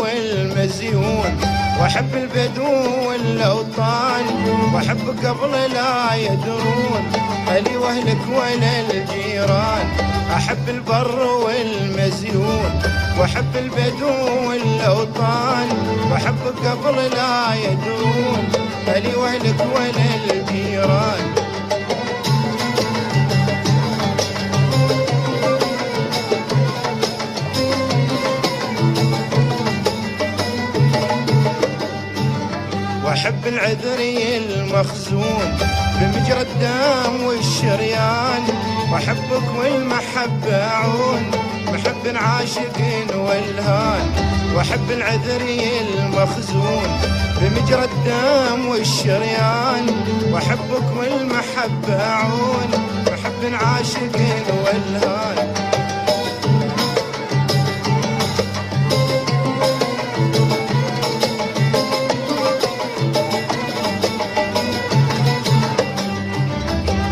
والمزيون، واحب البدو والاوطان، واحب قبل لا يدرون اهلي واهلك ولا الجيران. احب البر والمزيون، واحب البدو والاوطان، واحب قبل لا يدرون اهلي واهلك ولا الجيران. واحب العذري المخزون بمجرى الدم والشريان، واحبك والمحبة عون محب عاشق والهان. واحب العذري المخزون بمجرى الدم والشريان، واحبك والمحبة عون محب عاشق والهان.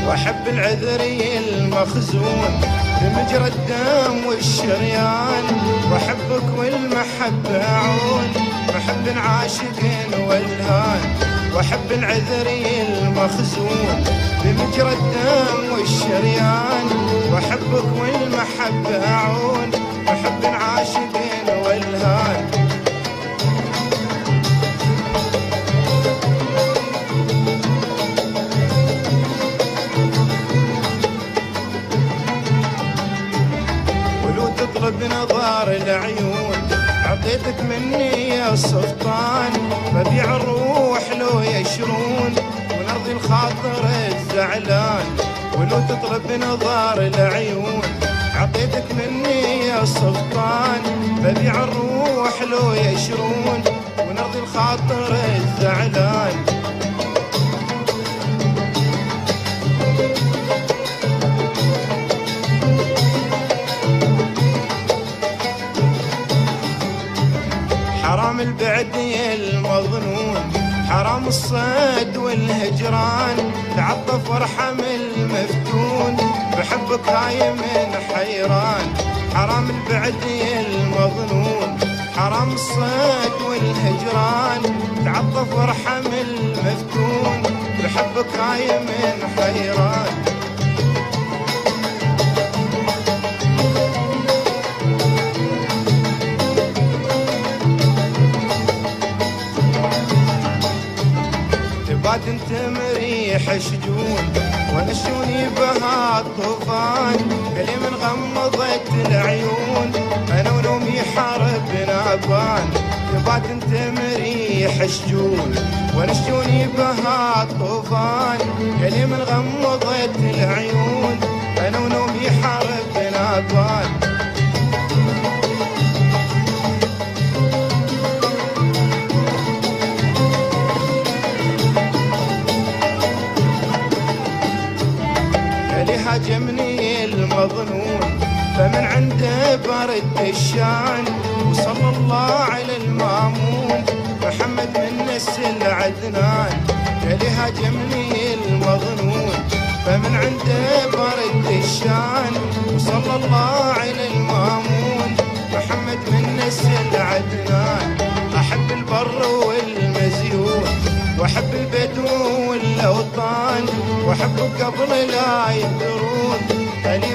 واحب العذري المخزون بمجرى الدم والشريان، واحبك والمحبة عون محب عاشق والهان. واحب العذري المخزون بمجرى الدم والشريان، واحبك والمحبة عون محب عاشق والهان. تطلب نظار العيون عطيتك مني يا سلطان، ببيع الروح لو يشرون ونرضي الخاطر الزعلان. ولو تطلب نظار العيون عطيتك مني يا سلطان، ببيع الروح لو يشرون ونرضي الخاطر الزعلان. حرام البعد يا المظنون، حرام الصيد والهجران، تعطف وارحم المفتون بحبك هاي من حيران. حرام البعد يا المظنون، حرام الصيد والهجران، تعطف وارحم المفتون بحبك هاي من حيران. بعد انت مريح شجون وانا شوني بها الطوفان، اللي من غمضت العيون انا ونومي حرب نابان. بعد انت مريح شجون وانا شوني بها الطوفان، اللي من غمضت العيون انا ونومي حرب نابان. هاجمني المظنون فمن عنده برد الشان، وصلى الله على المامون محمد من نسل عدنان. اللي هاجمني المظنون فمن عنده برد الشان، وصلى الله على المامون محمد من نسل عدنان. احب البر والمزيون، واحب البدو والاوطان، واحبك قبل لا يدرون اهلي